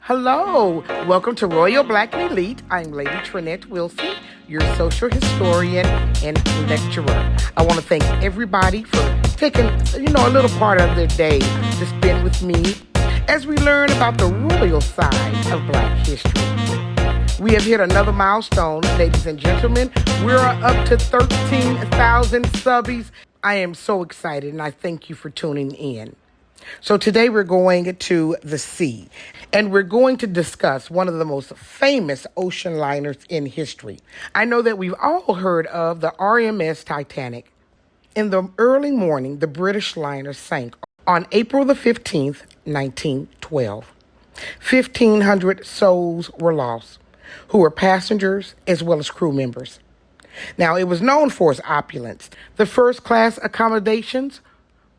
Hello, welcome to Royal Black and Elite. I'm Lady TrenettWilson, your social historian and lecturer. I want to thank everybody for taking, a little part of their day to spend with me as we learn about the royal side of Black history. We have hit another milestone, ladies and gentlemen. We're up to 13,000 subbies. I am so excited, and I thank you for tuning in. So today we're going to the sea, and we're going to discuss one of the most famous ocean liners in history. I know that we've all heard of the RMS Titanic. In the early morning, the British liner sank on April the 15th, 1912. 1,500 souls were lost, who were passengers as well as crew members. Now, it was known for its opulence. The first-class accommodations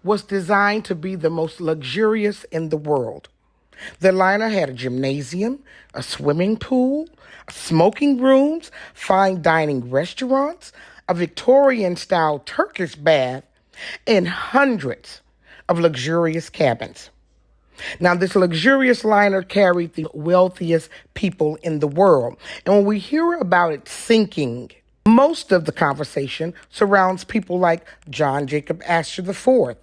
was designed to be the most luxurious in the world. The liner had a gymnasium, a swimming pool, smoking rooms, fine dining restaurants, a Victorian-style Turkish bath, and hundreds of luxurious cabins. Now, this luxurious liner carried the wealthiest people in the world. And when we hear about it sinking, most of the conversation surrounds people like John Jacob Astor IV,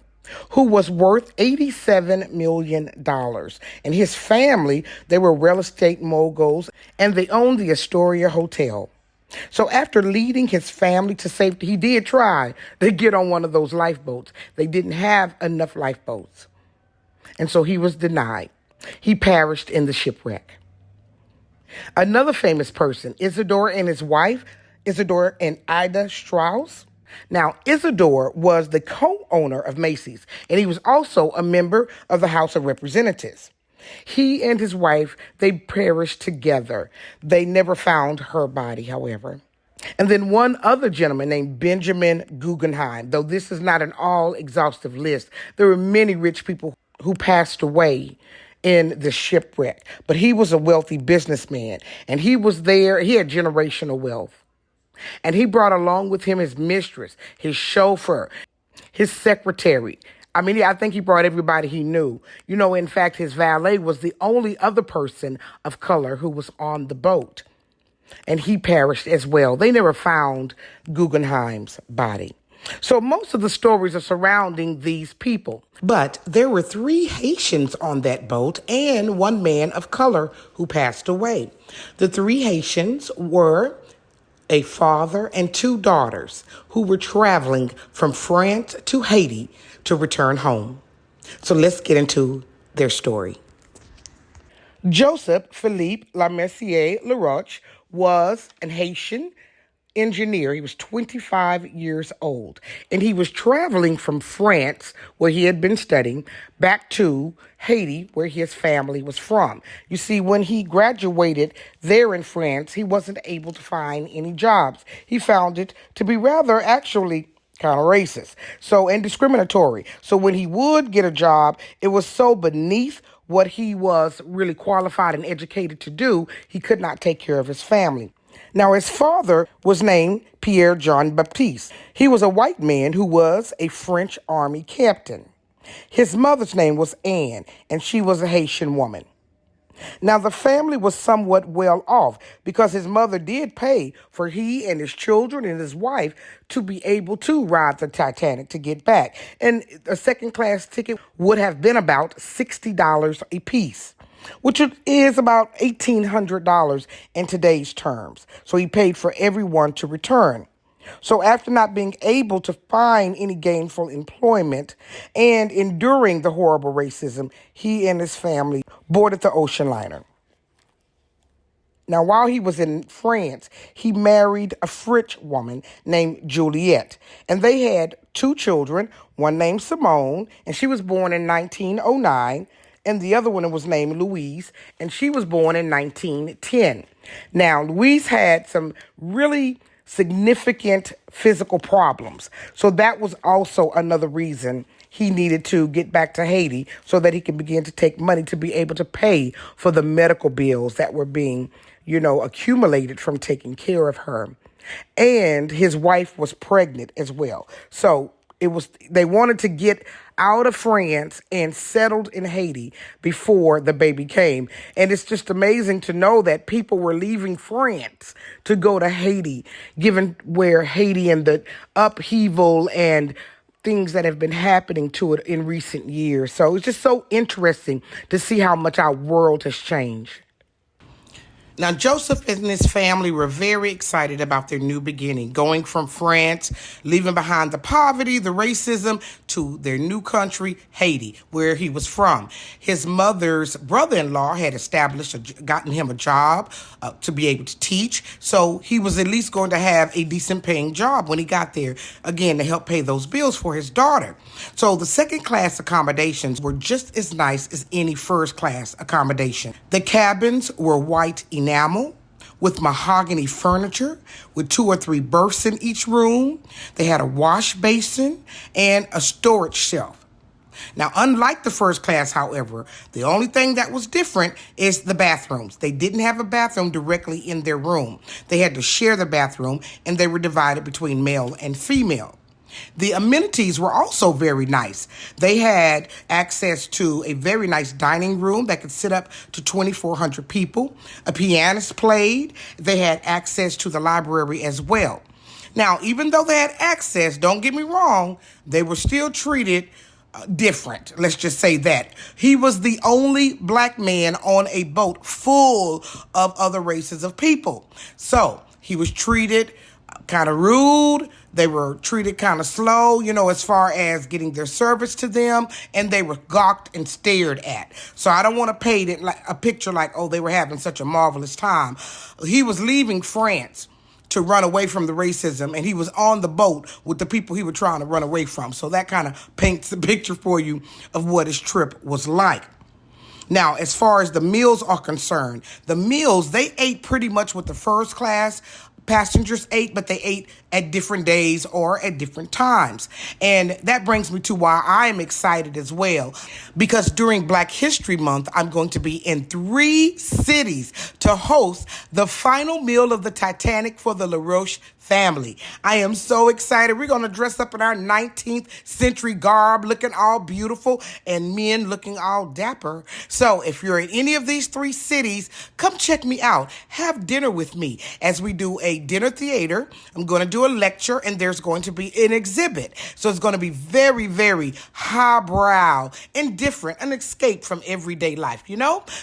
who was worth $87 million. And his family, they were real estate moguls, and they owned the Astoria Hotel. So after leading his family to safety, he did try to get on one of those lifeboats. They didn't have enough lifeboats. And so he was denied. He perished in the shipwreck. Another famous person, Isidore and his wife, Isidore and Ida Strauss. Now, Isidore was the co-owner of Macy's, and he was also a member of the House of Representatives. He and his wife, they perished together. They never found her body, however. And then one other gentleman named Benjamin Guggenheim, though this is not an all-exhaustive list. There were many rich people who passed away in the shipwreck, but he was a wealthy businessman, and he was there. He had generational wealth. And he brought along with him his mistress, his chauffeur, his secretary. I think he brought everybody he knew. In fact, his valet was the only other person of color who was on the boat. And he perished as well. They never found Guggenheim's body. So most of the stories are surrounding these people. But there were 3 Haitians on that boat and 1 man of color who passed away. The 3 Haitians were a father and 2 daughters who were traveling from France to Haiti to return home. So let's get into their story. Joseph Philippe Lemercier Laroche was an Haitian engineer. He was 25 years old, and he was traveling from France, where he had been studying, back to Haiti, where his family was from. You see, when he graduated there in France, he wasn't able to find any jobs. He found it to be rather actually kind of racist, and discriminatory. So when he would get a job, it was so beneath what he was really qualified and educated to do, he could not take care of his family. Now, his father was named Pierre Jean Baptiste. He was a white man who was a French army captain. His mother's name was Anne, and she was a Haitian woman. Now, the family was somewhat well off because his mother did pay for he and his children and his wife to be able to ride the Titanic to get back. And a second-class ticket would have been about $60 a piece, which is about $1,800 in today's terms. So he paid for everyone to return. So after not being able to find any gainful employment and enduring the horrible racism, he and his family boarded the ocean liner. Now, while he was in France, he married a French woman named Juliette, and they had 2 children, one named Simone, and she was born in 1909, and the other one was named Louise, and she was born in 1910. Now, Louise had some really significant physical problems. So that was also another reason he needed to get back to Haiti so that he could begin to take money to be able to pay for the medical bills that were being, accumulated from taking care of her. And his wife was pregnant as well. So They wanted to get out of France and settled in Haiti before the baby came. And it's just amazing to know that people were leaving France to go to Haiti, given where Haiti and the upheaval and things that have been happening to it in recent years. So it's just so interesting to see how much our world has changed. Now, Joseph and his family were very excited about their new beginning, going from France, leaving behind the poverty, the racism, to their new country, Haiti, where he was from. His mother's brother-in-law had gotten him a job to be able to teach, so he was at least going to have a decent-paying job when he got there, again, to help pay those bills for his daughter. So the second-class accommodations were just as nice as any first-class accommodation. The cabins were white enamel with mahogany furniture with 2 or 3 berths in each room. They had a wash basin and a storage shelf. Now, unlike the first class, however, the only thing that was different is the bathrooms. They didn't have a bathroom directly in their room. They had to share the bathroom, and they were divided between male and female. The amenities were also very nice. They had access to a very nice dining room that could sit up to 2,400 people. A pianist played. They had access to the library as well. Now, even though they had access, don't get me wrong, they were still treated different. Let's just say that. He was the only black man on a boat full of other races of people. So he was treated kind of rude. They were treated kind of slow, as far as getting their service to them, and they were gawked and stared at. So I don't want to paint it like a picture like, oh, they were having such a marvelous time. He was leaving France to run away from the racism, and he was on the boat with the people he was trying to run away from. So that kind of paints the picture for you of what his trip was like. Now, as far as the meals are concerned, they ate pretty much what the first class passengers ate, but they ate at different days or at different times. And that brings me to why I am excited as well, because during Black History Month, I'm going to be in 3 cities to host the final meal of the Titanic for the Laroche family. I am so excited. We're going to dress up in our 19th century garb, looking all beautiful, and men looking all dapper. So if you're in any of these 3 cities, come check me out. Have dinner with me as we do a dinner theater. I'm going to do a lecture, and there's going to be an exhibit. So it's going to be very, very highbrow and different, an escape from everyday life,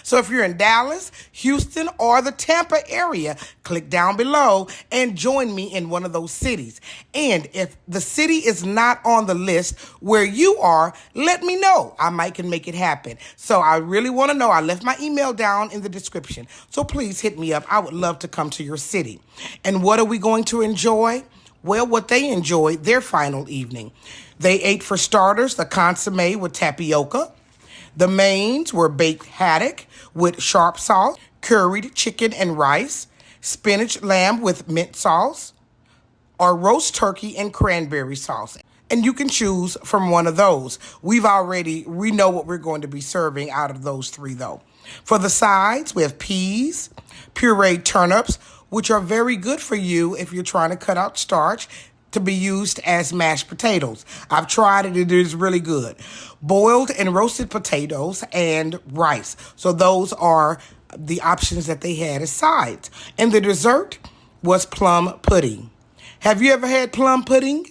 So if you're in Dallas, Houston, or the Tampa area, click down below and join me in one of those cities. And if the city is not on the list where you are, let me know. I can make it happen. So I really want to know. I left my email down in the description. So please hit me up. I would love to come to your city. And what are we going to enjoy? Well, what they enjoyed their final evening. They ate, for starters, the consomme with tapioca. The mains were baked haddock with sharp sauce, curried chicken and rice, spinach lamb with mint sauce, or roast turkey and cranberry sauce. And you can choose from one of those. We know what we're going to be serving out of those 3, though. For the sides, we have peas, pureed turnips, which are very good for you if you're trying to cut out starch, to be used as mashed potatoes. I've tried it. It is really good. Boiled and roasted potatoes and rice. So those are the options that they had as sides. And the dessert was plum pudding. Have you ever had plum pudding?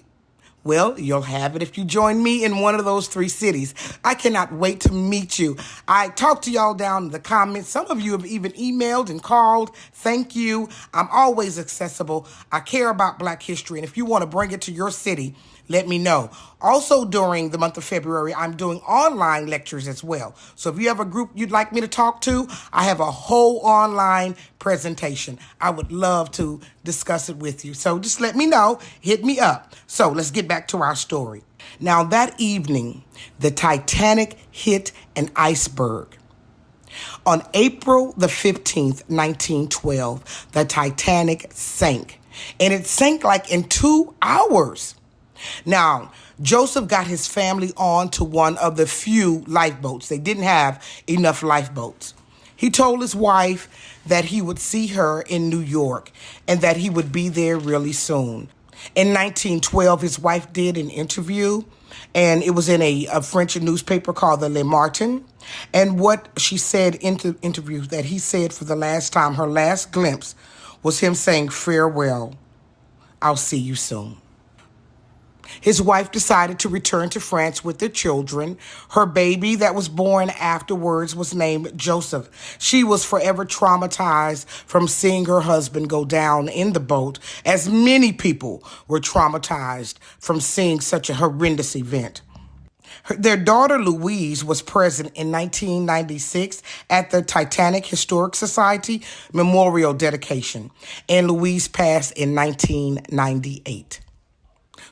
Well, you'll have it if you join me in one of those 3 cities. I cannot wait to meet you. I talked to y'all down in the comments. Some of you have even emailed and called. Thank you. I'm always accessible. I care about Black history. And if you want to bring it to your city, let me know. Also, during the month of February, I'm doing online lectures as well. So if you have a group you'd like me to talk to, I have a whole online presentation. I would love to discuss it with you. So just let me know. Hit me up. So let's get back to our story. Now, that evening, the Titanic hit an iceberg. On April the 15th, 1912, the Titanic sank. And it sank like in 2 hours. Now, Joseph got his family on to one of the few lifeboats. They didn't have enough lifeboats. He told his wife that he would see her in New York and that he would be there really soon. In 1912, his wife did an interview, and it was in a French newspaper called the Le Martin. And what she said in the interview, that he said for the last time, her last glimpse was him saying, "Farewell, I'll see you soon." His wife decided to return to France with their children. Her baby that was born afterwards was named Joseph. She was forever traumatized from seeing her husband go down in the boat, as many people were traumatized from seeing such a horrendous event. Their daughter Louise was present in 1996 at the Titanic Historic Society memorial dedication, and Louise passed in 1998.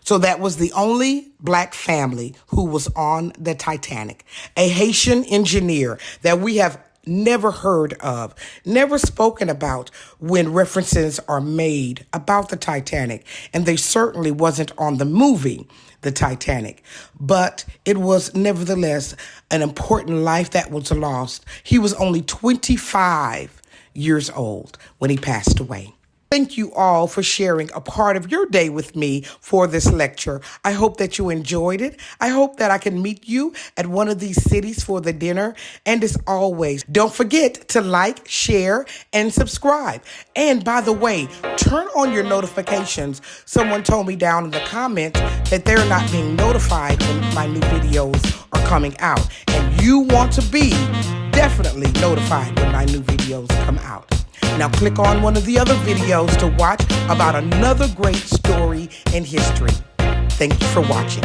So that was the only black family who was on the Titanic. A Haitian engineer that we have never heard of, never spoken about when references are made about the Titanic. And they certainly wasn't on the movie, The Titanic. But it was nevertheless an important life that was lost. He was only 25 years old when he passed away. Thank you all for sharing a part of your day with me for this lecture. I hope that you enjoyed it. I hope that I can meet you at one of these cities for the dinner. And as always, don't forget to like, share, and subscribe. And by the way, turn on your notifications. Someone told me down in the comments that they're not being notified when my new videos are coming out. And you want to be definitely notified when my new videos come out. Now click on one of the other videos to watch about another great story in history. Thank you for watching.